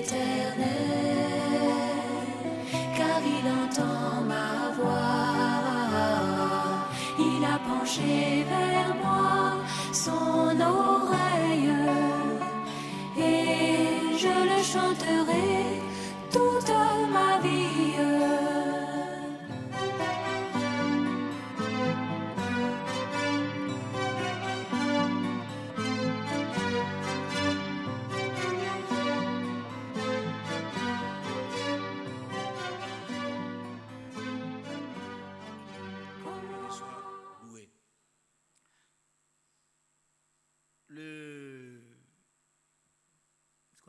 l'Éternel, car il entend ma voix. Il a penché vers moi son oreille, et je le chanterai toute ma vie.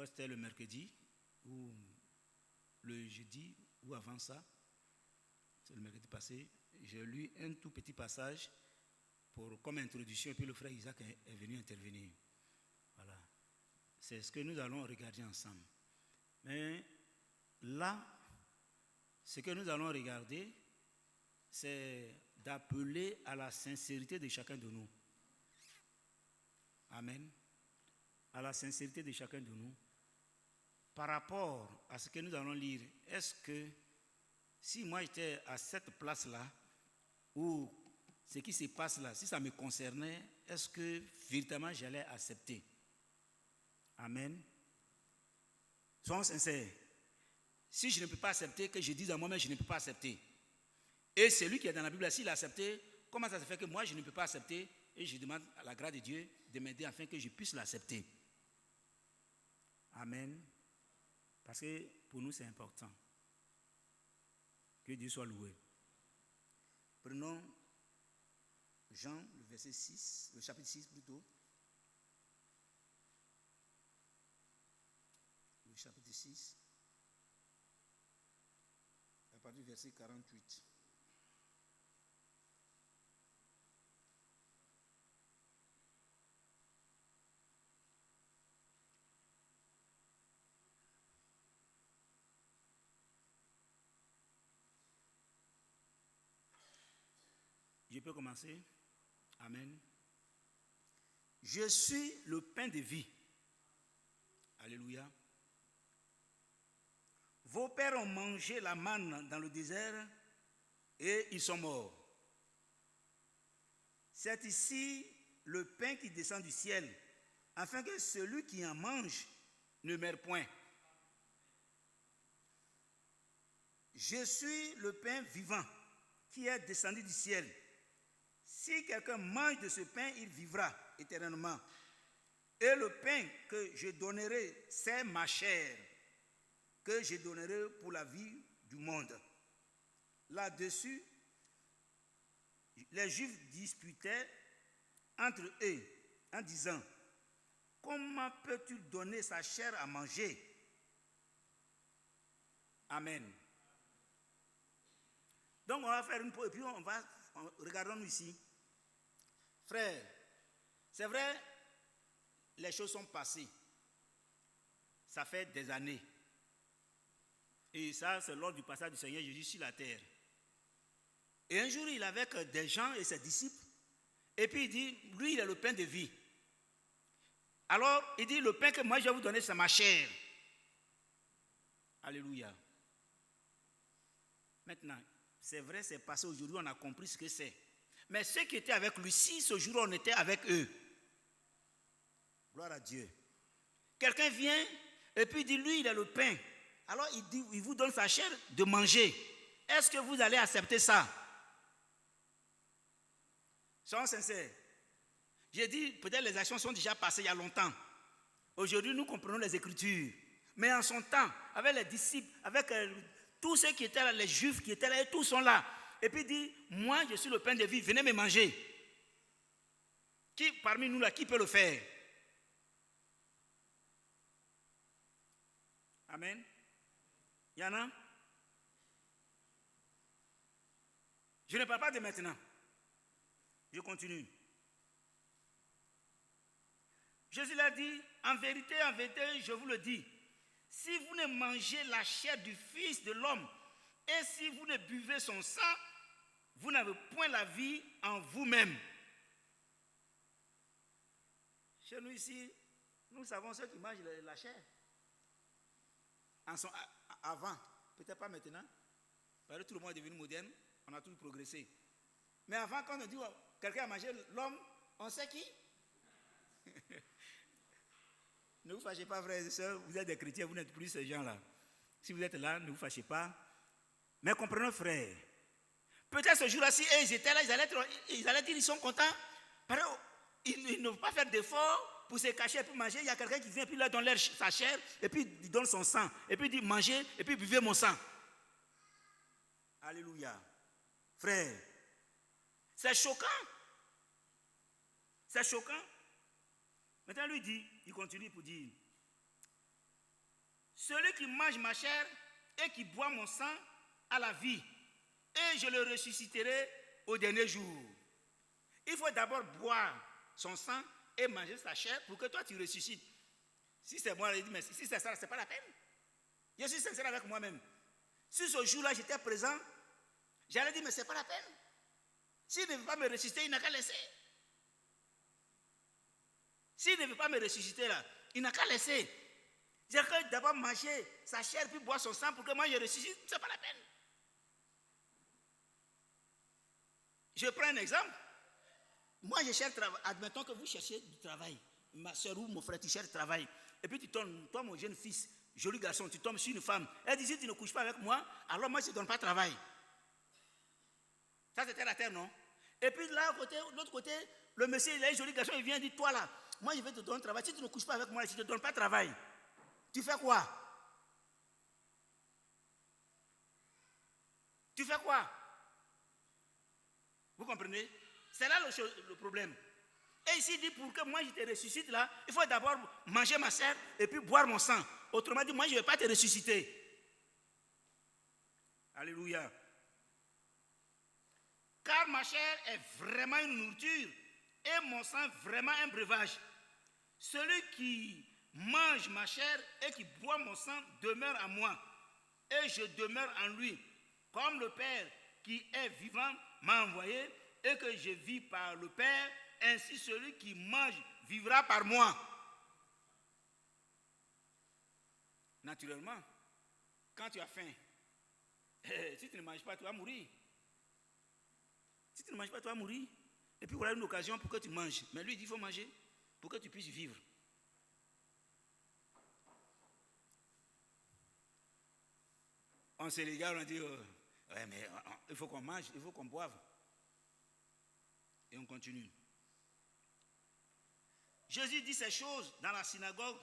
C'était le mercredi ou le jeudi ou avant ça, c'est le mercredi passé, j'ai lu un tout petit passage comme introduction et puis le frère Isaac est venu intervenir. Voilà. C'est ce que nous allons regarder ensemble. Mais là, ce que nous allons regarder, c'est d'appeler à la sincérité de chacun de nous. Amen. À la sincérité de chacun de nous. Par rapport à ce que nous allons lire, est-ce que si moi j'étais à cette place-là, ou ce qui se passe là, si ça me concernait, est-ce que véritablement j'allais accepter? Amen. Soyons sincères. Si je ne peux pas accepter, que je dise à moi-même, je ne peux pas accepter. Et celui qui est dans la Bible, s'il a accepté, comment ça se fait que moi je ne peux pas accepter? Et je demande à la grâce de Dieu de m'aider afin que je puisse l'accepter. Amen. Parce que pour nous, c'est important. Que Dieu soit loué. Prenons Jean, le verset 6, le chapitre 6 plutôt. Le chapitre 6, à partir du verset 48. Je peux commencer? Amen. Je suis le pain de vie. Alléluia. Vos pères ont mangé la manne dans le désert et ils sont morts. C'est ici le pain qui descend du ciel, afin que celui qui en mange ne meure point. Je suis le pain vivant qui est descendu du ciel. Si quelqu'un mange de ce pain, il vivra éternellement. Et le pain que je donnerai, c'est ma chair, que je donnerai pour la vie du monde. Là-dessus, les Juifs disputaient entre eux en disant, comment peux-tu donner sa chair à manger? Amen. Donc on va faire une pause et puis regardons-nous ici. Frère, c'est vrai, les choses sont passées. Ça fait des années. Et ça, c'est lors du passage du Seigneur Jésus sur la terre. Et un jour, il est avec des gens et ses disciples. Et puis il dit, lui, il est le pain de vie. Alors, il dit, le pain que moi je vais vous donner, c'est ma chair. Alléluia. Maintenant, c'est vrai, c'est passé aujourd'hui, on a compris ce que c'est. Mais ceux qui étaient avec lui, si ce jour-là on était avec eux, gloire à Dieu. Quelqu'un vient et puis il dit, lui, il est le pain. Alors il vous donne sa chair de manger. Est-ce que vous allez accepter ça? Soyons sincères. J'ai dit, peut-être les actions sont déjà passées il y a longtemps. Aujourd'hui, nous comprenons les Écritures. Mais en son temps, avec les disciples, avec tous ceux qui étaient là, les Juifs qui étaient là, et tous sont là. Et puis il dit, moi je suis le pain de vie, venez me manger. Qui parmi nous là, qui peut le faire? Amen. Il y en a? Je ne parle pas de maintenant. Je continue. Jésus l'a dit, en vérité, je vous le dis, si vous ne mangez la chair du Fils de l'homme et si vous ne buvez son sang, vous n'avez point la vie en vous-même. Chez nous ici, nous savons ceux qui mangent la chair. Avant, peut-être pas maintenant, parce que tout le monde est devenu moderne, on a tous progressé. Mais avant, quand on dit quelqu'un a mangé l'homme, on sait qui. Ne vous fâchez pas, frères et sœurs, vous êtes des chrétiens, vous n'êtes plus ces gens-là. Si vous êtes là, ne vous fâchez pas. Mais comprenez, frères, peut-être ce jour-là, si ils étaient là, ils allaient dire qu'ils sont contents. Ils ne vont pas faire d'efforts pour se cacher et puis manger. Il y a quelqu'un qui vient, puis leur donne sa chair, et puis il donne son sang, et puis il dit mangez, et puis buvez mon sang. Alléluia. Frère, c'est choquant. C'est choquant. Maintenant, lui dit, il continue pour dire, celui qui mange ma chair et qui boit mon sang a la vie, et je le ressusciterai au dernier jour. Il faut d'abord boire son sang et manger sa chair pour que toi tu ressuscites. Si c'est moi, il dit, mais si c'est ça, c'est pas la peine. Je suis sincère avec moi-même. Si ce jour-là j'étais présent, j'allais dire, mais c'est pas la peine. S'il ne veut pas me ressusciter, il n'a qu'à laisser. S'il ne veut pas me ressusciter là, il n'a qu'à laisser. J'ai qu'à d'abord manger sa chair puis boire son sang pour que moi je ressuscite, c'est pas la peine. Je prends un exemple. Moi, je cherche travail. Admettons que vous cherchez du travail. Ma soeur ou mon frère, tu cherches du travail. Et puis tu tombes, toi, mon jeune fils, joli garçon, tu tombes sur une femme. Elle dit, si tu ne couches pas avec moi, alors moi, je ne te donne pas de travail. Ça, c'était la terre, non? Et puis là, de l'autre côté, le monsieur, il est un joli garçon, il vient, il dit, toi là, moi, je vais te donner du travail. Si tu ne couches pas avec moi, je ne te donne pas de travail. Tu fais quoi? Tu fais quoi? Vous comprenez? C'est là le problème. Et ici, il dit, pour que moi je te ressuscite là, il faut d'abord manger ma chair et puis boire mon sang. Autrement dit, moi je ne vais pas te ressusciter. Alléluia. Car ma chair est vraiment une nourriture et mon sang vraiment un breuvage. Celui qui mange ma chair et qui boit mon sang demeure en moi et je demeure en lui. Comme le Père qui est vivant m'a envoyé et que je vis par le Père, ainsi celui qui mange vivra par moi. Naturellement, quand tu as faim, si tu ne manges pas, tu vas mourir. Si tu ne manges pas, tu vas mourir. Et puis voilà une occasion pour que tu manges. Mais lui, il dit, il faut manger pour que tu puisses vivre. On se regarde, on dit, ouais, mais il faut qu'on mange, il faut qu'on boive. Et on continue. Jésus dit ces choses dans la synagogue,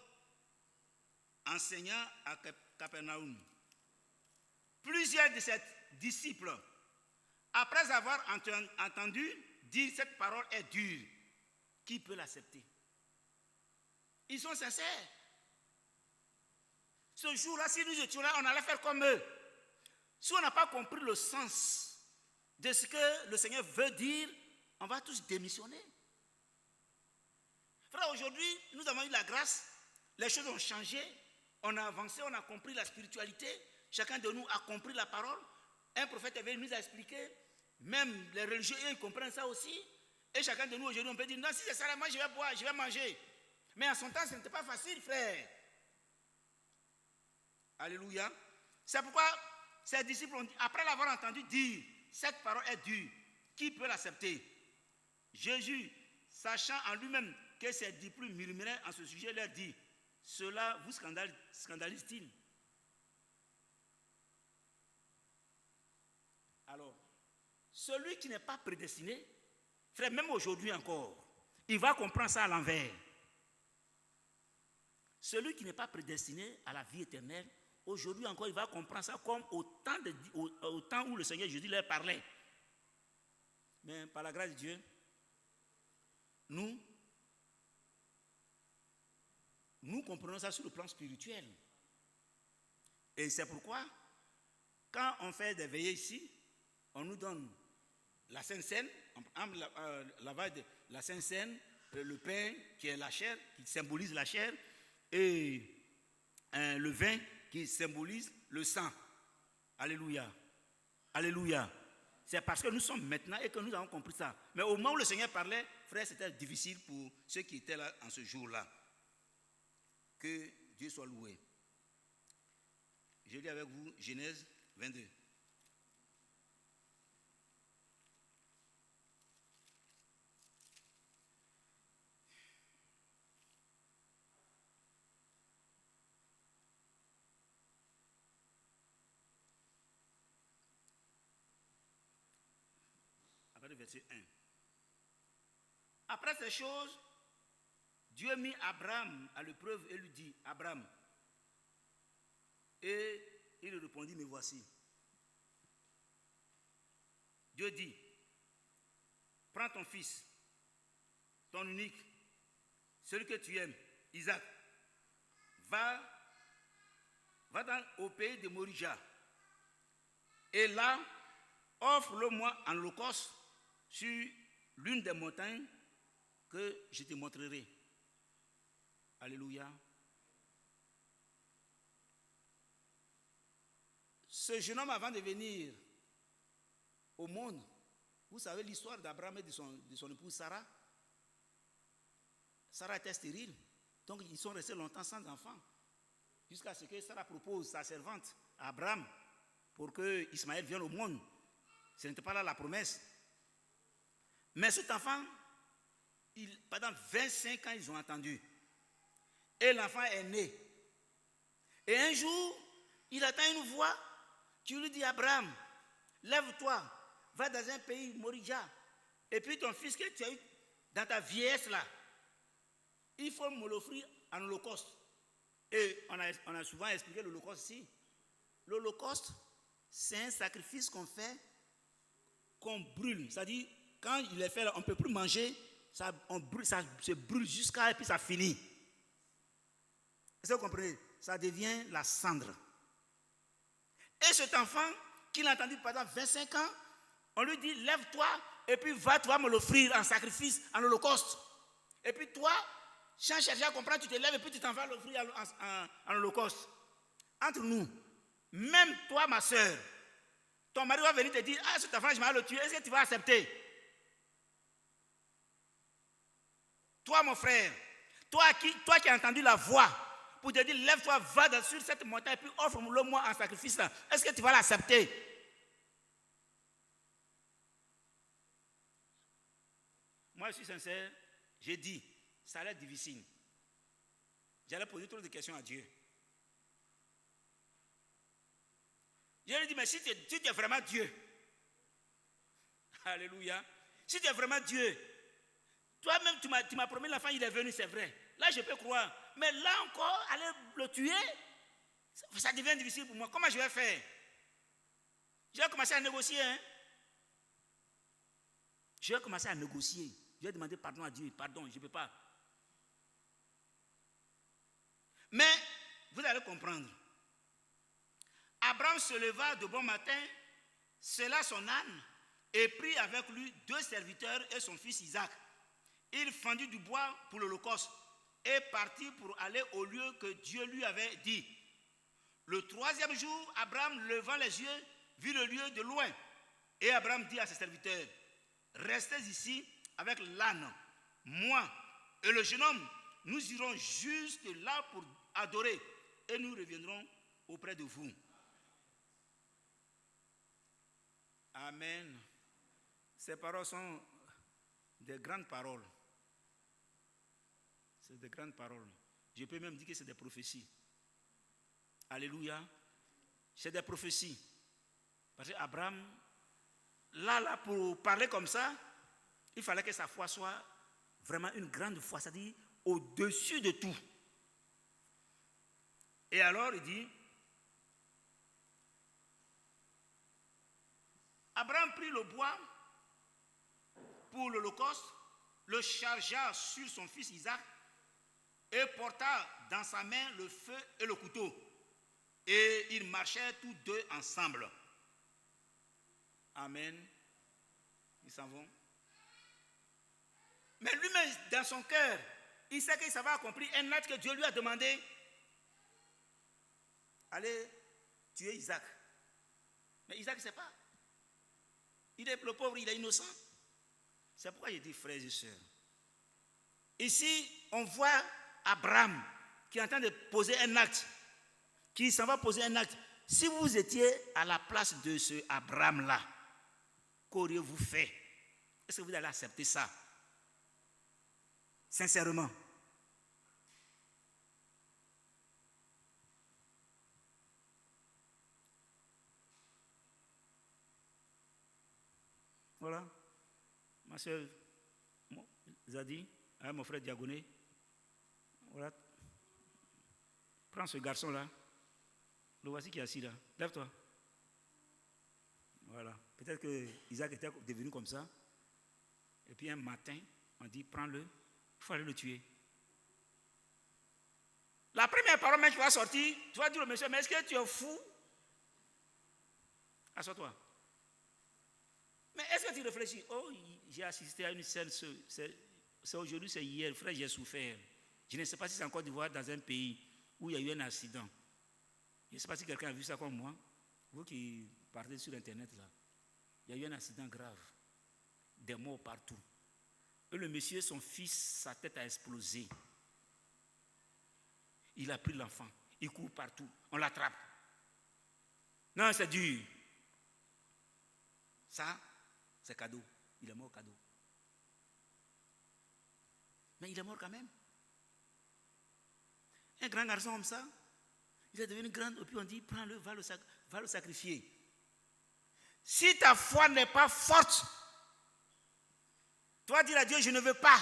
enseignant à Capernaum. Plusieurs de ses disciples, après avoir entendu dire cette parole est dure, qui peut l'accepter? Ils sont sincères. Ce jour-là, si nous étions là, on allait faire comme eux. Si on n'a pas compris le sens de ce que le Seigneur veut dire, on va tous démissionner. Frère, aujourd'hui, nous avons eu la grâce, les choses ont changé, on a avancé, on a compris la spiritualité, chacun de nous a compris la parole. Un prophète est venu nous expliquer, même les religieux, ils comprennent ça aussi. Et chacun de nous aujourd'hui, on peut dire, non, si c'est ça, moi je vais boire, je vais manger. Mais en son temps, ce n'était pas facile, frère. Alléluia. C'est pourquoi ses disciples ont dit, après l'avoir entendu dire, cette parole est dure, qui peut l'accepter? Jésus, sachant en lui-même que ses disciples murmuraient en ce sujet, leur dit, cela vous scandalise-t-il? Alors, celui qui n'est pas prédestiné, frère, même aujourd'hui encore, il va comprendre ça à l'envers. Celui qui n'est pas prédestiné à la vie éternelle, aujourd'hui encore, il va comprendre ça comme au temps où le Seigneur Jésus leur parlait. Mais par la grâce de Dieu, nous comprenons ça sur le plan spirituel. Et c'est pourquoi, quand on fait des veillées ici, on nous donne la Sainte Seine, la Sainte Seine, le pain qui est la chair, qui symbolise la chair, et le vin qui symbolise le sang. Alléluia. Alléluia. C'est parce que nous sommes maintenant et que nous avons compris ça. Mais au moment où le Seigneur parlait, frère, c'était difficile pour ceux qui étaient là en ce jour-là. Que Dieu soit loué. Je lis avec vous Genèse 22. Verset 1. Après ces choses, Dieu mit Abraham à l'épreuve et lui dit, Abraham. Et il répondit, me voici. Dieu dit, prends ton fils, ton unique, celui que tu aimes, Isaac, va au pays de Morija. Et là, offre-le-moi en holocauste sur l'une des montagnes que je te montrerai. Alléluia. Ce jeune homme, avant de venir au monde, vous savez l'histoire d'Abraham et de son épouse Sarah. Sarah était stérile, donc ils sont restés longtemps sans enfants, jusqu'à ce que Sarah propose sa servante à Abraham pour que Ismaël vienne au monde. Ce n'était pas là la promesse. Mais cet enfant, pendant 25 ans, ils ont attendu. Et l'enfant est né. Et un jour, il attend une voix qui lui dit, Abraham, lève-toi, va dans un pays, Morija, et puis ton fils que tu as eu dans ta vieillesse là, il faut me l'offrir en holocauste. Et on a souvent expliqué l'holocauste ici. L'holocauste, c'est un sacrifice qu'on fait, qu'on brûle. C'est-à-dire, quand il est fait, on ne peut plus manger, ça se brûle jusqu'à et puis ça finit. Est-ce que vous comprenez? Ça devient la cendre. Et cet enfant, qu'il a entendu pendant 25 ans, on lui dit, lève-toi et puis va me l'offrir en sacrifice, en holocauste. Et puis toi, sans chercher à comprendre, tu te lèves et puis tu t'en vas l'offrir en holocauste. Entre nous, même toi, ma soeur, ton mari va venir te dire, ah, cet enfant, je vais le tuer, est-ce que tu vas accepter? Toi, mon frère, toi qui as entendu la voix pour te dire, lève-toi, va sur cette montagne, puis offre-le-moi en sacrifice là. Est-ce que tu vas l'accepter? Moi, je suis sincère, j'ai dit, ça allait être difficile. J'allais poser trop de questions à Dieu. Je lui ai dit, mais si tu es vraiment Dieu, alléluia, si tu es vraiment Dieu, toi-même, tu m'as promis l'enfant, il est venu, c'est vrai. Là, je peux croire. Mais là encore, aller le tuer, ça devient difficile pour moi. Comment je vais faire? Je vais commencer à négocier. Hein? Je vais commencer à négocier. Je vais demander pardon à Dieu. Pardon, je ne peux pas. Mais, vous allez comprendre. Abraham se leva de bon matin, sella son âne et prit avec lui 2 serviteurs et son fils Isaac. Il fendit du bois pour l'holocauste et partit pour aller au lieu que Dieu lui avait dit. Le 3e jour, Abraham, levant les yeux, vit le lieu de loin. Et Abraham dit à ses serviteurs, restez ici avec l'âne, moi et le jeune homme, nous irons juste là pour adorer et nous reviendrons auprès de vous. Amen. Ces paroles sont des grandes paroles. C'est des grandes paroles. Je peux même dire que c'est des prophéties. Alléluia. C'est des prophéties. Parce qu'Abraham, là, pour parler comme ça, il fallait que sa foi soit vraiment une grande foi, c'est-à-dire au-dessus de tout. Et alors, il dit, Abraham prit le bois pour l'holocauste, le chargea sur son fils Isaac et porta dans sa main le feu et le couteau. Et ils marchaient tous deux ensemble. Amen. Ils s'en vont. Mais lui-même, dans son cœur, il sait qu'il va accomplir un acte que Dieu lui a demandé. Allez tuer Isaac. Mais Isaac ne sait pas. Il est le pauvre, il est innocent. C'est pourquoi je dis, frères et sœurs, ici, on voit Abraham qui est en train de poser un acte, qui s'en va poser un acte. Si vous étiez à la place de ce Abraham-là, qu'auriez-vous fait? Est-ce que vous allez accepter ça? Sincèrement. Voilà. Ma soeur Zadi, mon frère Diagoné. Voilà. Prends ce garçon-là. Le voici qui est assis là. Lève-toi. Voilà. Peut-être que Isaac était devenu comme ça. Et puis un matin, on dit, prends-le, il faut aller le tuer. La première parole même qui va sortir, tu vas dire au monsieur, mais est-ce que tu es fou? Assois-toi. Mais est-ce que tu réfléchis? Oh, j'ai assisté à une scène, c'est aujourd'hui, c'est hier, frère, j'ai souffert. Je ne sais pas si c'est encore d'Ivoire dans un pays où il y a eu un accident. Je ne sais pas si quelqu'un a vu ça comme moi. Vous qui partez sur Internet là. Il y a eu un accident grave. Des morts partout. Et le monsieur, son fils, sa tête a explosé. Il a pris l'enfant. Il court partout. On l'attrape. Non, c'est dur. Ça, c'est cadeau. Il est mort cadeau. Mais il est mort quand même. Un grand garçon comme ça, il est devenu grand, et puis on dit, prends-le, va le sacrifier. Si ta foi n'est pas forte, tu vas dire à Dieu, je ne veux pas.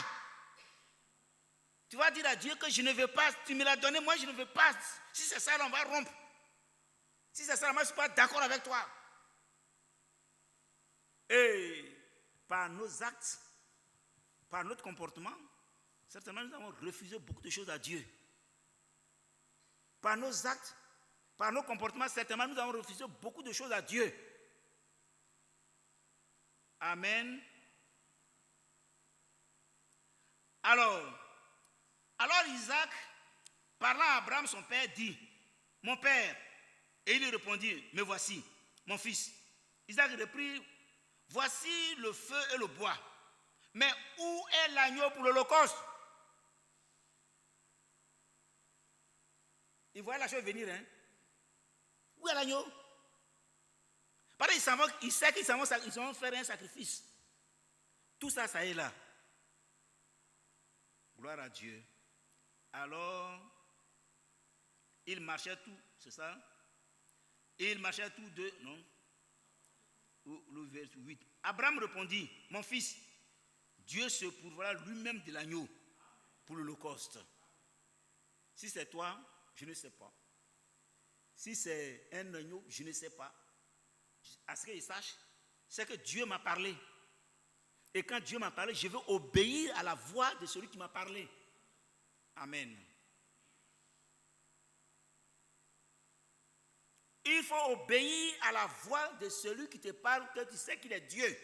Tu vas dire à Dieu que je ne veux pas, tu me l'as donné, moi je ne veux pas. Si c'est ça, on va rompre. Si c'est ça, moi je ne suis pas d'accord avec toi. Et par nos actes, par notre comportement, certainement nous avons refusé beaucoup de choses à Dieu. Par nos actes, par nos comportements, certainement nous avons refusé beaucoup de choses à Dieu. Amen. Alors Isaac, parlant à Abraham, son père, dit, mon père. Et il lui répondit, me voici, mon fils. Isaac reprit, voici le feu et le bois. Mais où est l'agneau pour l'Holocauste? Il voit la chose venir, hein? Où est l'agneau? Parce qu'il sait qu'ils vont faire un sacrifice. Tout ça, ça est là. Gloire à Dieu. Alors, ils marchaient tous, c'est ça? Ils marchaient tous deux, non? Le verset 8. Abraham répondit, mon fils, Dieu se pourvoira lui-même de l'agneau pour l'Holocauste. Si c'est toi, je ne sais pas. Si c'est un agneau, je ne sais pas. À ce qu'il sache, c'est que Dieu m'a parlé. Et quand Dieu m'a parlé, je veux obéir à la voix de celui qui m'a parlé. Amen. Il faut obéir à la voix de celui qui te parle, que tu sais qu'il est Dieu.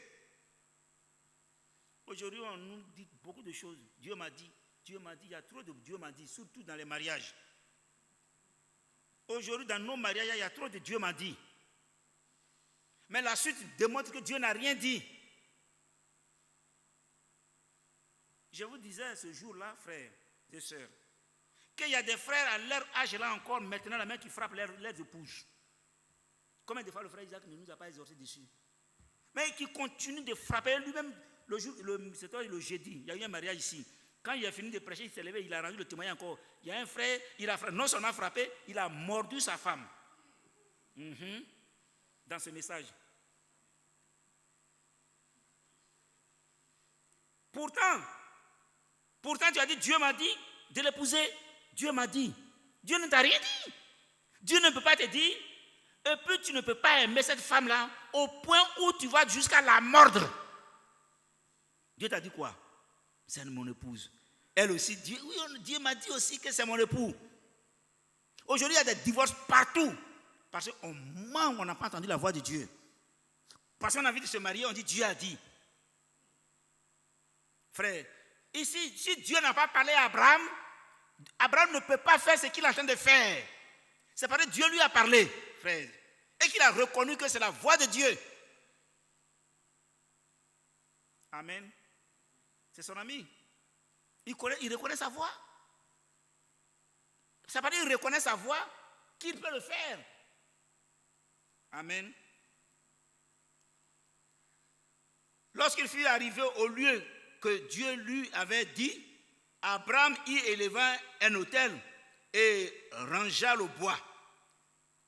Aujourd'hui, on nous dit beaucoup de choses. Dieu m'a dit, il y a trop de Dieu m'a dit, surtout dans les mariages. Aujourd'hui, dans nos mariages, il y a trop de Dieu m'a dit. Mais la suite démontre que Dieu n'a rien dit. Je vous disais ce jour-là, frères et sœurs, qu'il y a des frères à leur âge là encore, maintenant, la main qui frappe leurs épouses. Combien de fois le frère Isaac ne nous a pas exhorté dessus? Mais qui continue de frapper lui-même. C'était le jeudi, il y a eu un mariage ici. Quand il a fini de prêcher, il s'est levé, il a rendu le témoignage encore. Il y a un frère, il a non seulement frappé, il a mordu sa femme. Dans ce message. Pourtant, tu as dit, Dieu m'a dit de l'épouser. Dieu m'a dit. Dieu ne t'a rien dit. Dieu ne peut pas te dire, et puis tu ne peux pas aimer cette femme-là au point où tu vas jusqu'à la mordre. Dieu t'a dit quoi? C'est mon épouse. Elle aussi, Dieu m'a dit aussi que c'est mon époux. Aujourd'hui, il y a des divorces partout. Parce qu'on ment, on n'a pas entendu la voix de Dieu. Parce qu'on a envie de se marier, on dit Dieu a dit. Frère, ici, si Dieu n'a pas parlé à Abraham, Abraham ne peut pas faire ce qu'il est en train de faire. C'est parce que Dieu lui a parlé, frère. Et qu'il a reconnu que c'est la voix de Dieu. Amen. C'est son ami. Il reconnaît sa voix. C'est parce qu'il reconnaît sa voix qu'il peut le faire. Amen. Lorsqu'il fut arrivé au lieu que Dieu lui avait dit, Abraham y éleva un autel et rangea le bois.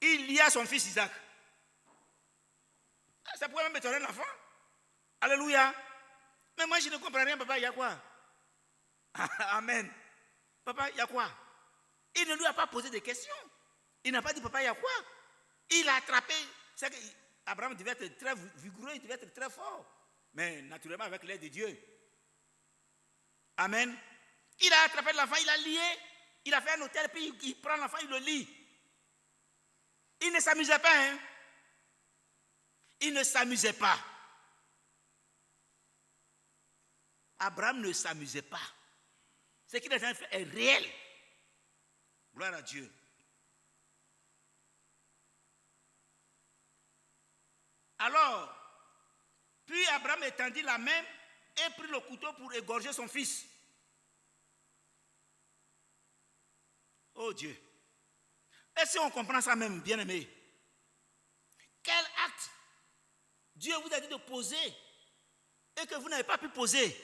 Il lia son fils Isaac. Ça pourrait même étonner l'enfant. Alléluia. Mais moi je ne comprends rien, papa, il y a quoi? Amen. Papa, il y a quoi? Il ne lui a pas posé de questions. Il n'a pas dit, papa, il y a quoi? Il a attrapé. C'est que Abraham devait être très vigoureux, il devait être très fort. Mais naturellement avec l'aide de Dieu. Amen. Il a attrapé l'enfant, il a lié, il a fait un hôtel, puis il prend l'enfant, il le lie. Il ne s'amusait pas, hein. Il ne s'amusait pas. Abraham ne s'amusait pas. Ce qu'il a fait est réel. Gloire à Dieu. Alors, puis Abraham étendit la main et prit le couteau pour égorger son fils. Oh Dieu. Et si on comprend ça même, bien aimé, quel acte Dieu vous a dit de poser et que vous n'avez pas pu poser?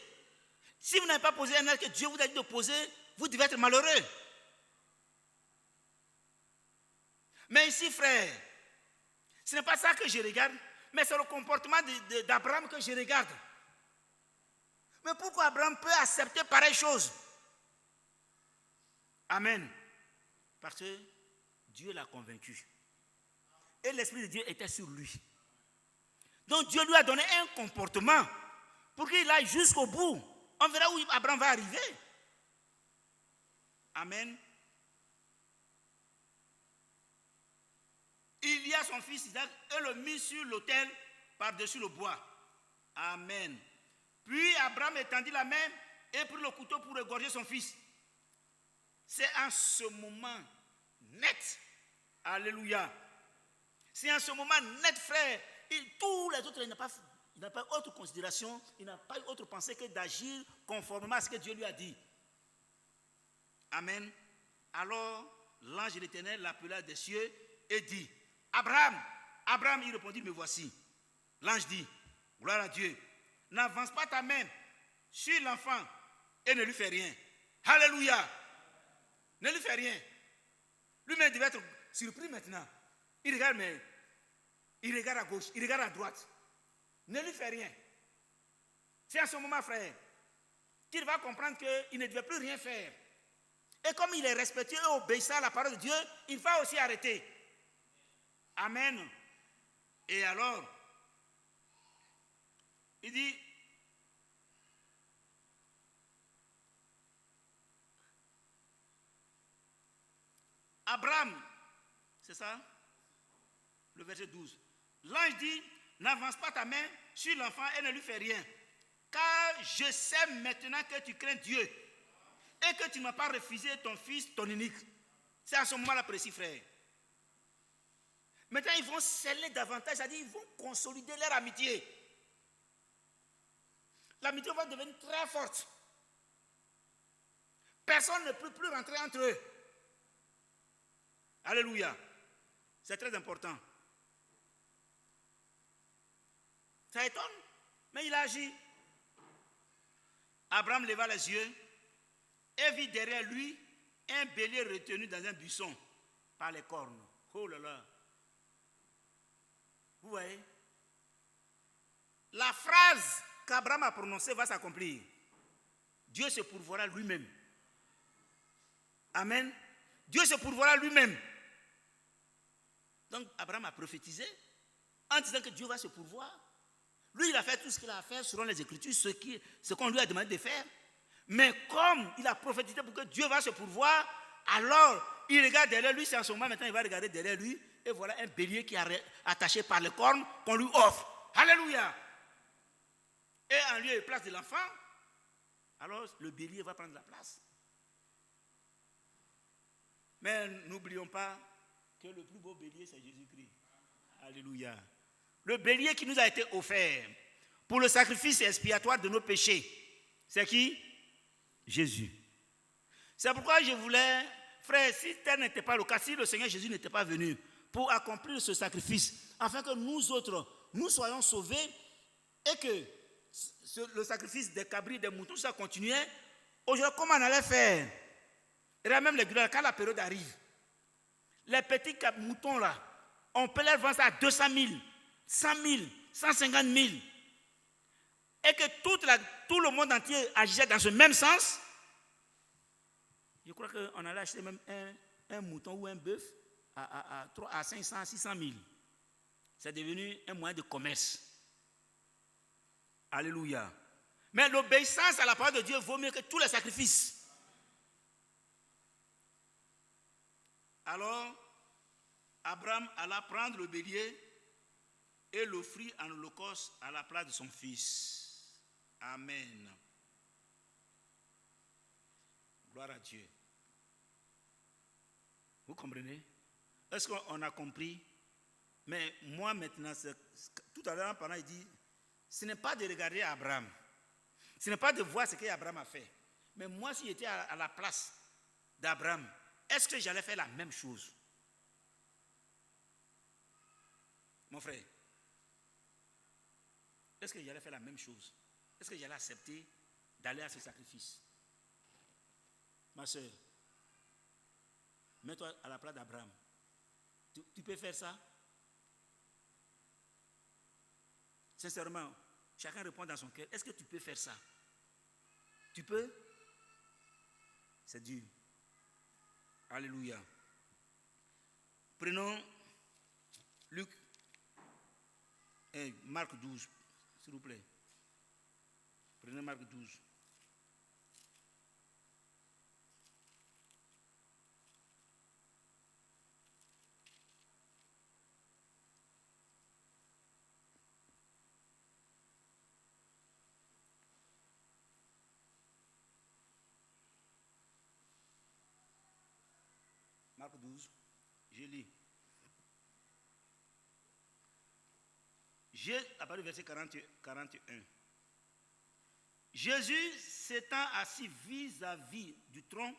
Si vous n'avez pas posé un acte que Dieu vous a dit de poser, vous devez être malheureux. Mais ici, frère, ce n'est pas ça que je regarde, mais c'est le comportement d'Abraham que je regarde. Mais pourquoi Abraham peut accepter pareille chose? Amen. Parce que Dieu l'a convaincu. Et l'Esprit de Dieu était sur lui. Donc Dieu lui a donné un comportement pour qu'il aille jusqu'au bout. On verra où Abraham va arriver. Amen. Il y a son fils Isaac et le mit sur l'autel par-dessus le bois. Amen. Puis Abraham étendit la main et prit le couteau pour égorger son fils. C'est en ce moment net. Alléluia. C'est en ce moment net, frère. Tous les autres, il n'a pas autre considération, il n'a pas autre pensée que d'agir conformément à ce que Dieu lui a dit. Amen. Alors, l'ange de l'Éternel l'appela des cieux et dit, Abraham, Abraham, il répondit, me voici. L'ange dit, gloire à Dieu, n'avance pas ta main sur l'enfant et ne lui fais rien. Alléluia. Ne lui fais rien. Lui-même devait être surpris maintenant. Il regarde, mais il regarde à gauche, il regarde à droite. Ne lui fais rien. C'est à ce moment, frère, qu'il va comprendre qu'il ne devait plus rien faire. Et comme il est respectueux et obéissant à la parole de Dieu, il va aussi arrêter. Amen. Et alors, il dit, Abraham, c'est ça? Le verset 12. L'ange dit, n'avance pas ta main sur l'enfant et ne lui fais rien. Car je sais maintenant que tu crains Dieu et que tu ne m'as pas refusé ton fils, ton unique. C'est à ce moment-là précis, frère. Maintenant, ils vont sceller davantage, c'est-à-dire ils vont consolider leur amitié. L'amitié va devenir très forte. Personne ne peut plus rentrer entre eux. Alléluia. C'est très important. Ça étonne, mais il a agi. Abraham leva les yeux et vit derrière lui un bélier retenu dans un buisson par les cornes. Oh là là. Vous voyez? La phrase qu'Abraham a prononcée va s'accomplir. Dieu se pourvoira lui-même. Amen. Dieu se pourvoira lui-même. Donc Abraham a prophétisé en disant que Dieu va se pourvoir. Lui, il a fait tout ce qu'il a à faire selon les Écritures, ce qu'on lui a demandé de faire. Mais comme il a prophétisé pour que Dieu va se pourvoir, alors il regarde derrière lui, c'est en ce moment maintenant il va regarder derrière lui, et voilà un bélier qui est attaché par les cornes qu'on lui offre. Alléluia. Et en lieu et place de l'enfant, alors le bélier va prendre la place. Mais n'oublions pas que le plus beau bélier, c'est Jésus-Christ. Alléluia. Le bélier qui nous a été offert pour le sacrifice expiatoire de nos péchés, c'est qui? Jésus. C'est pourquoi je voulais, frère, si tel n'était pas le cas, si le Seigneur Jésus n'était pas venu pour accomplir ce sacrifice afin que nous autres, nous soyons sauvés et que le sacrifice des cabris, des moutons, ça continuait. Aujourd'hui, comment on allait faire? Et là, même les gars, quand la période arrive, les petits moutons là, on peut les vendre ça à 200 000, 100 000, 150 000. Et que tout le monde entier agissait dans ce même sens. Je crois qu'on allait acheter même un mouton ou un bœuf à 500, 600 000. C'est devenu un moyen de commerce. Alléluia. Mais l'obéissance à la parole de Dieu vaut mieux que tous les sacrifices. Alors, Abraham alla prendre le bélier et l'offrit en holocauste à la place de son fils. Amen. Gloire à Dieu. Vous comprenez? Est-ce qu'on a compris? Mais moi maintenant, tout à l'heure, pendant il dit, ce n'est pas de regarder Abraham. Ce n'est pas de voir ce qu'Abraham a fait. Mais moi, si j'étais à la place d'Abraham, est-ce que j'allais faire la même chose? Mon frère, est-ce que j'allais faire la même chose? Est-ce que j'allais accepter d'aller à ce sacrifice? Ma soeur, mets-toi à la place d'Abraham. Tu peux faire ça? Sincèrement, chacun répond dans son cœur. Est-ce que tu peux faire ça? Tu peux? C'est dur. Alléluia. Prenons Luc et Marc 12, s'il vous plaît. Prenez Marc 12. Marc 12, je lis. À partir du verset 41. Jésus s'étant assis vis-à-vis du tronc,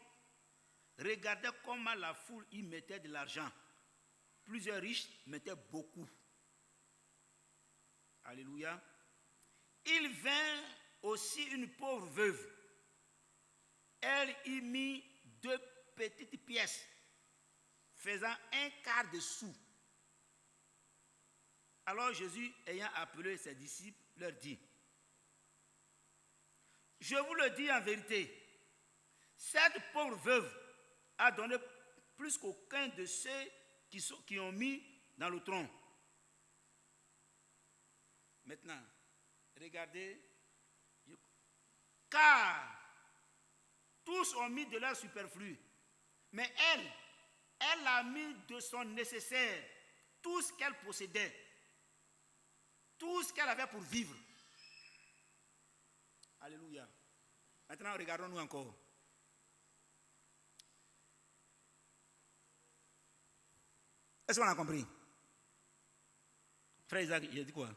regardait comment la foule y mettait de l'argent. Plusieurs riches mettaient beaucoup. Alléluia. Il vint aussi une pauvre veuve. Elle y mit 2 petites pièces, faisant 1/4 de sou. Alors Jésus, ayant appelé ses disciples, leur dit: je vous le dis en vérité, cette pauvre veuve a donné plus qu'aucun de ceux qui ont mis dans le tronc. Maintenant, regardez, car tous ont mis de leur superflu, mais elle a mis de son nécessaire, tout ce qu'elle possédait, tout ce qu'elle avait pour vivre. Alléluia. Maintenant, regardons-nous encore. Est-ce qu'on a compris? Frère Isaac, il a dit quoi?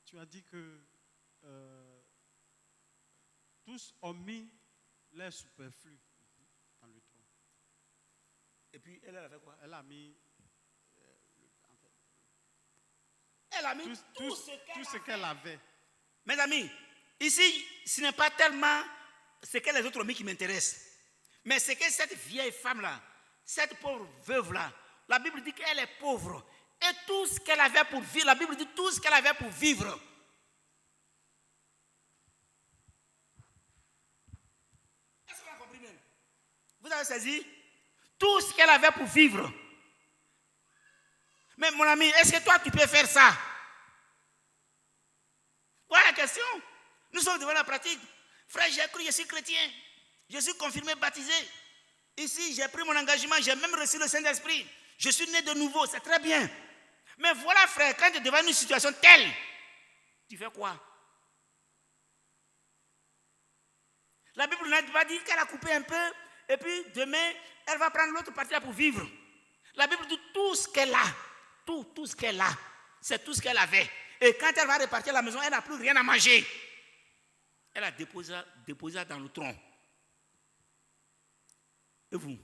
Tu as dit que tous ont mis leur superflu dans le tronc. Et puis, elle a fait quoi? Elle a mis elle a mis tout ce qu'elle avait. Mes amis, ici, ce n'est pas tellement ce que les autres ont mis qui m'intéresse, mais c'est que cette vieille femme-là, cette pauvre veuve-là, la Bible dit qu'elle est pauvre. Et tout ce qu'elle avait pour vivre, la Bible dit tout ce qu'elle avait pour vivre. Est-ce qu'on a compris même? Vous avez saisi? Tout ce qu'elle avait pour vivre. Mais mon ami, est-ce que toi tu peux faire ça? Voilà la question. Nous sommes devant la pratique. Frère, j'ai cru, je suis chrétien. Je suis confirmé, baptisé. Ici, j'ai pris mon engagement, j'ai même reçu le Saint-Esprit. Je suis né de nouveau, c'est très bien. Mais voilà, frère, quand tu es devant une situation telle, tu fais quoi? La Bible n'a pas dit qu'elle a coupé un peu, et puis demain, elle va prendre l'autre partie pour vivre. La Bible dit tout ce qu'elle a, tout ce qu'elle a, c'est tout ce qu'elle avait. Et quand elle va repartir à la maison, elle n'a plus rien à manger. Elle a déposé dans le tronc. Et vous?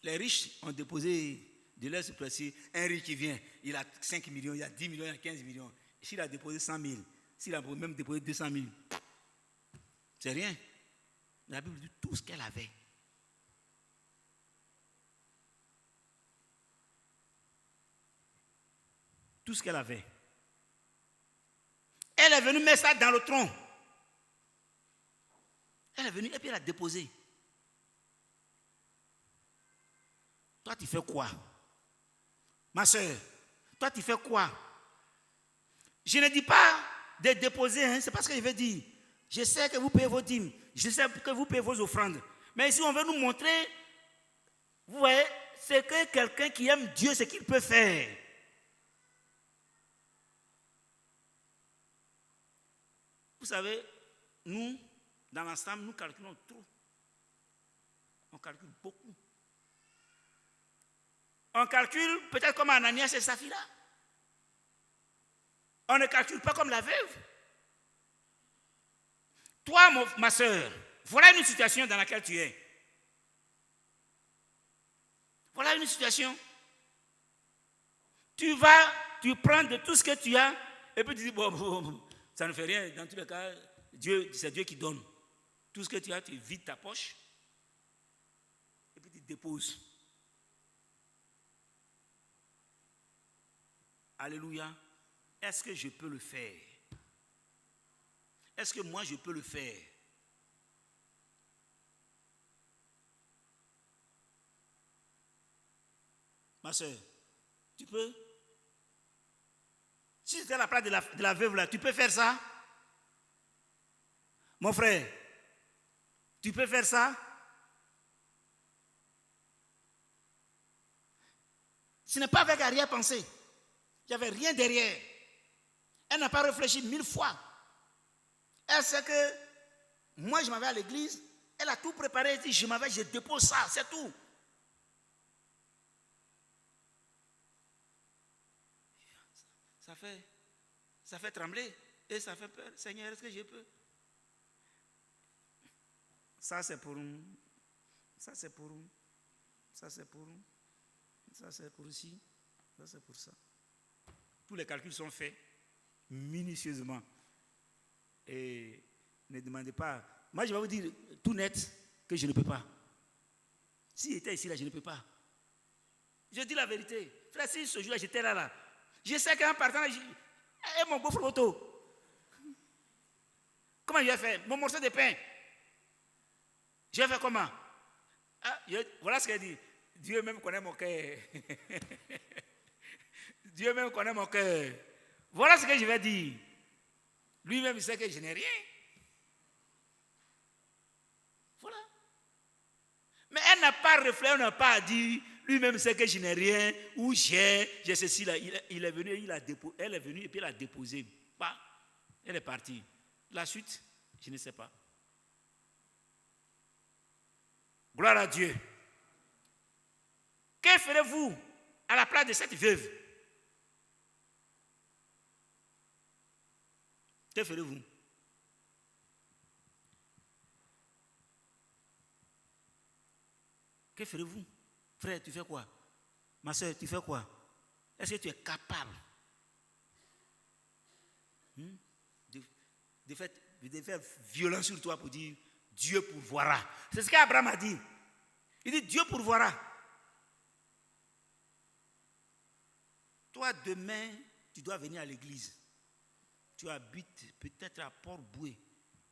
Les riches ont déposé de leur superficie. Un riche qui vient, il a 5 millions, il a 10 millions, il a 15 millions. S'il a déposé 100 000, s'il a même déposé 200 000, c'est rien. La Bible dit tout ce qu'elle avait. Tout ce qu'elle avait. Elle est venue mettre ça dans le tronc. Elle est venue et puis elle a déposé. Toi, tu fais quoi? Ma soeur, toi, tu fais quoi? Je ne dis pas de déposer, hein, c'est pas ce que je veux dire. Je sais que vous payez vos dîmes, je sais que vous payez vos offrandes. Mais ici, on veut nous montrer, vous voyez, c'est que quelqu'un qui aime Dieu, ce qu'il peut faire. Vous savez, nous, dans l'ensemble, nous calculons trop. On calcule beaucoup. On calcule peut-être comme Ananias et Saphira. On ne calcule pas comme la veuve. Toi, ma soeur, voilà une situation dans laquelle tu es. Voilà une situation. Tu prends de tout ce que tu as, et puis tu dis, bon, ça ne fait rien. Dans tous les cas, c'est Dieu qui donne. Tout ce que tu as, tu vides ta poche, et puis tu déposes. Alléluia. Est-ce que je peux le faire? Est-ce que moi je peux le faire? Ma soeur, tu peux? Si tu es à la place de la veuve là, tu peux faire ça? Mon frère, tu peux faire ça? Ce n'est pas avec arrière-pensée. Il n'y avait rien derrière. Elle n'a pas réfléchi 1000 fois. Elle sait que moi je m'en vais à l'église. Elle a tout préparé. Elle dit je m'en vais, je dépose ça, c'est tout. Ça fait trembler. Et ça fait peur. Seigneur, est-ce que je peux? Ça c'est pour nous. Ça c'est pour nous. Ça c'est pour nous. Ça c'est pour ici. Ça c'est pour ça. Tous les calculs sont faits minutieusement. Et ne demandez pas. Moi, je vais vous dire tout net que je ne peux pas. S'il était ici, là, je ne peux pas. Je dis la vérité. Frère, si ce jour-là, j'étais là. Je sais qu'en partant, et mon beau photo. Comment je vais faire? Mon morceau de pain. Je vais faire comment? Voilà ce qu'elle dit. Dieu même connaît mon cœur. Dieu même connaît mon cœur. Voilà ce que je vais dire. Lui-même sait que je n'ai rien. Voilà. Mais elle n'a pas réfléchi, elle n'a pas dit, lui-même sait que je n'ai rien, ou j'ai ceci là. Il est venu, elle est venue et puis elle a déposé. Bah, elle est partie. La suite, je ne sais pas. Gloire à Dieu. Que ferez-vous à la place de cette veuve? Que ferez-vous? Que ferez-vous? Frère, tu fais quoi? Ma soeur, tu fais quoi? Est-ce que tu es capable de faire violence sur toi pour dire Dieu pourvoira? C'est ce qu'Abraham a dit. Il dit Dieu pourvoira. Toi, demain, tu dois venir à l'église. Tu habites peut-être à Port-Boué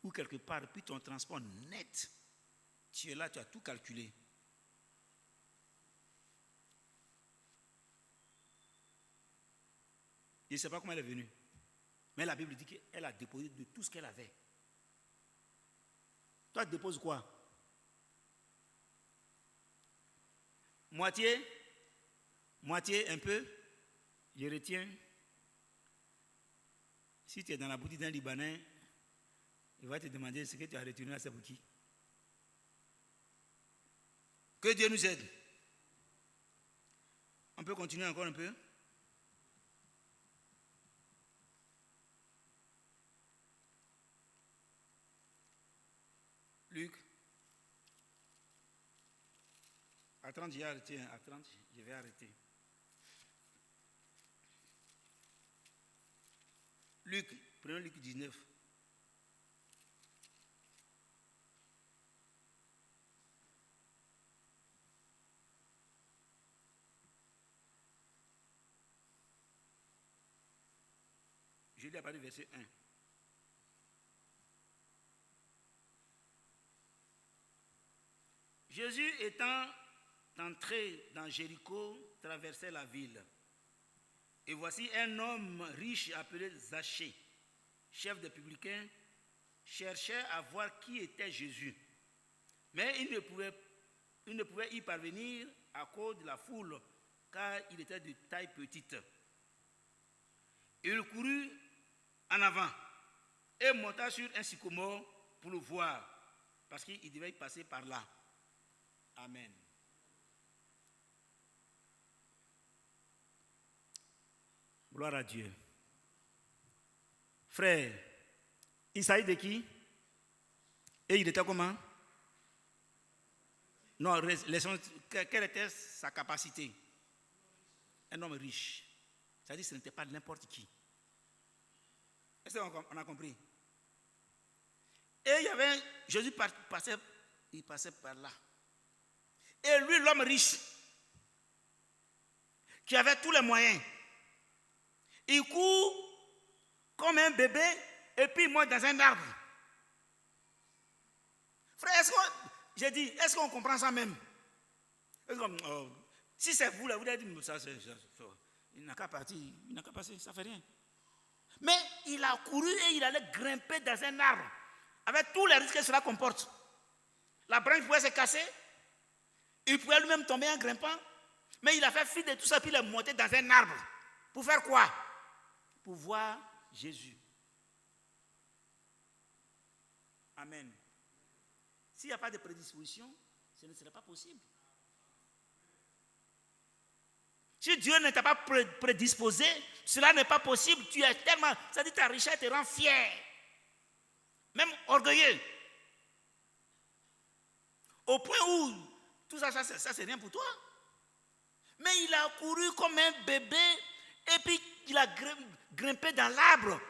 ou quelque part, puis ton transport net. Tu es là, tu as tout calculé. Je ne sais pas comment elle est venue. Mais la Bible dit qu'elle a déposé de tout ce qu'elle avait. Toi, tu déposes quoi? Moitié, un peu. Je retiens. Si tu es dans la boutique d'un Libanais, il va te demander ce que tu as retenu à sa boutique. Que Dieu nous aide. On peut continuer encore un peu. Luc. À 30, j'ai arrêté. À 30, je vais arrêter. Luc, prenons Luc 19. Je lis à partir du verset 1. Jésus étant entré dans Jéricho, traversait la ville. Et voici un homme riche appelé Zachée, chef des publicains, cherchait à voir qui était Jésus. Mais il ne pouvait y parvenir à cause de la foule, car il était de taille petite. Il courut en avant et monta sur un sycomore pour le voir, parce qu'il devait y passer par là. Amen. Gloire à Dieu. Frère, il s'agit de qui? Et il était comment? Non, quelle était sa capacité? Un homme riche. C'est-à-dire que ce n'était pas n'importe qui. Est-ce qu'on a compris? Et il y avait, Jésus passait par là. Et lui, l'homme riche, qui avait tous les moyens, il court comme un bébé et puis il monte dans un arbre. Frère, est-ce qu'on comprend ça même? Si c'est vous, là, vous avez dit, ça, il n'a qu'à partir, il n'a qu'à passer, ça ne fait rien. Mais il a couru et il allait grimper dans un arbre, avec tous les risques que cela comporte. La branche pouvait se casser, il pouvait lui-même tomber en grimpant, mais il a fait fi de tout ça, puis il est monté dans un arbre. Pour faire quoi? Pour voir Jésus. Amen. S'il n'y a pas de prédisposition, ce ne serait pas possible. Si Dieu ne t'a pas prédisposé, cela n'est pas possible. Tu es tellement, ça dit ta richesse te rend fier, même orgueilleux. Au point où tout ça c'est rien pour toi. Mais il a couru comme un bébé et puis il a grimpé dans l'arbre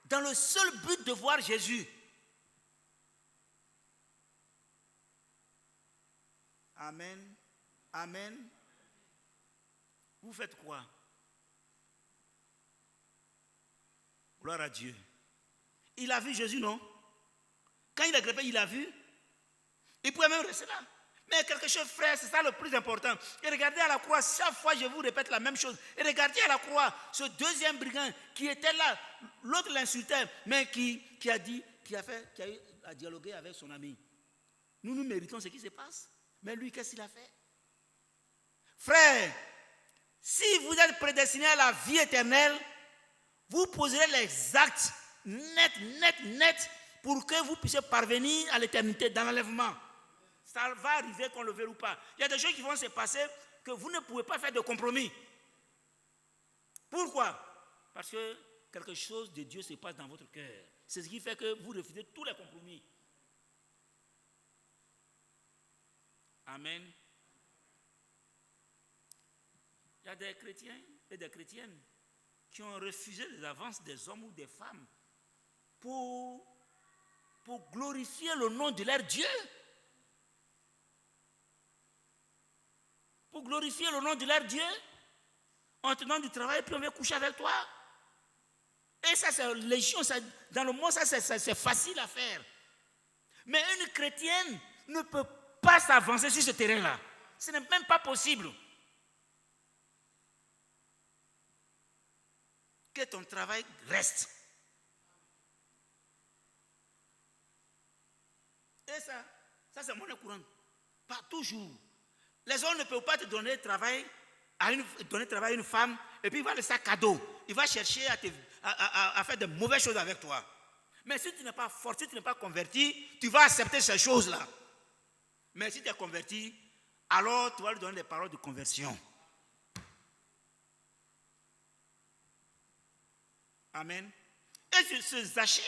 dans le seul but de voir Jésus. Amen. Amen. Vous faites quoi? Gloire à Dieu. Il a vu Jésus, non? Quand il a grimpé, il a vu. Il pouvait même rester là. Mais quelque chose, frère, c'est ça le plus important. Et regardez à la croix, chaque fois je vous répète la même chose. Et regardez à la croix, ce deuxième brigand qui était là, l'autre l'insultait, mais qui a eu à dialoguer avec son ami. Nous méritons ce qui se passe. Mais lui, qu'est-ce qu'il a fait? Frère, si vous êtes prédestiné à la vie éternelle, vous poserez les actes net, pour que vous puissiez parvenir à l'éternité dans l'enlèvement. Ça va arriver qu'on le veuille ou pas. Il y a des choses qui vont se passer que vous ne pouvez pas faire de compromis. Pourquoi? Parce que quelque chose de Dieu se passe dans votre cœur. C'est ce qui fait que vous refusez tous les compromis. Amen. Il y a des chrétiens et des chrétiennes qui ont refusé les avances des hommes ou des femmes pour glorifier le nom de leur Dieu. Pour glorifier le nom de leur Dieu, on te donne du travail, puis on vient coucher avec toi. Et ça, c'est légion. Dans le monde, ça, c'est facile à faire. Mais une chrétienne ne peut pas s'avancer sur ce terrain-là. Ce n'est même pas possible. Que ton travail reste. Et ça c'est monnaie courante. Pas toujours. Les hommes ne peuvent pas te donner travail à une femme et puis il va laisser un cadeau. Il va chercher à faire de mauvaises choses avec toi. Mais si tu n'es pas fort, si tu n'es pas converti, tu vas accepter ces choses-là. Mais si tu es converti, alors tu vas lui donner des paroles de conversion. Amen. Et ce Zachée,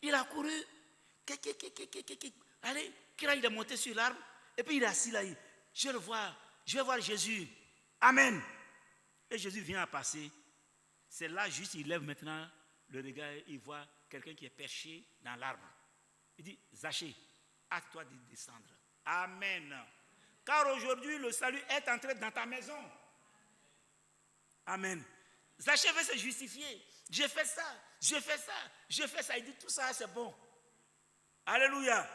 il a couru Allez, quand il est monté sur l'arbre, et puis il est assis là, je vais voir Jésus. Amen. Et Jésus vient à passer. C'est là juste, il lève maintenant le regard, il voit quelqu'un qui est perché dans l'arbre. Il dit, Zachée, hâte-toi de descendre. Amen. Car aujourd'hui, le salut est entré dans ta maison. Amen. Zachée veut se justifier. J'ai fait ça. Il dit, tout ça, c'est bon. Alléluia.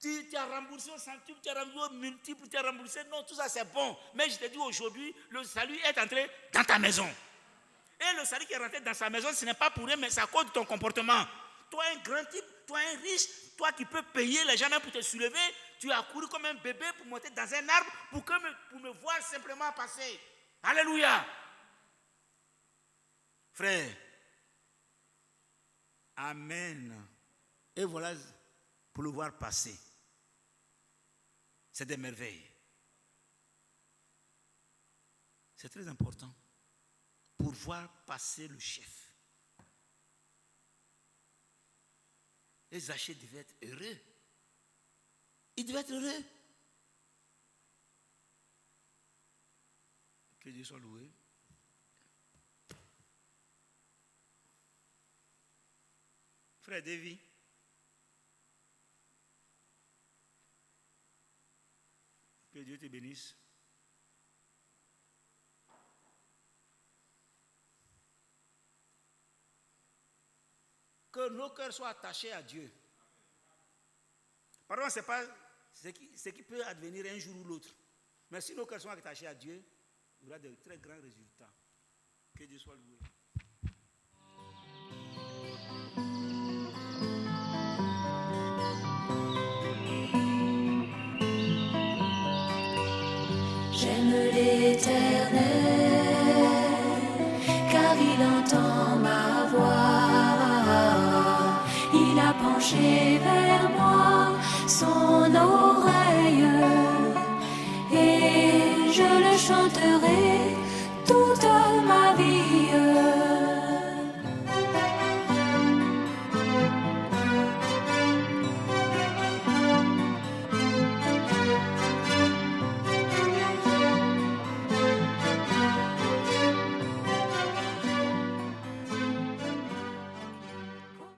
Tu as remboursé au centuple, tu as remboursé au multiple, tu as remboursé. Non, tout ça, c'est bon. Mais je te dis aujourd'hui, le salut est entré dans ta maison. Et le salut qui est rentré dans sa maison, ce n'est pas pour rien, mais c'est à cause de ton comportement. Toi, un grand type, toi, un riche, toi qui peux payer les gens même pour te soulever, tu as couru comme un bébé pour monter dans un arbre pour me voir simplement passer. Alléluia. Frère. Amen. Et voilà pour le voir passer. C'est des merveilles. C'est très important. Pour voir passer le chef. Et Zachée devait être heureux. Il devait être heureux. Que Dieu soit loué. Frère David. Que Dieu te bénisse. Que nos cœurs soient attachés à Dieu. Pardon, ce n'est pas ce qui peut advenir un jour ou l'autre. Mais si nos cœurs sont attachés à Dieu, il y aura de très grands résultats. Que Dieu soit loué. J'aime l'Éternel, car il entend ma voix. Il a penché vers moi son oreille, et je le chanterai.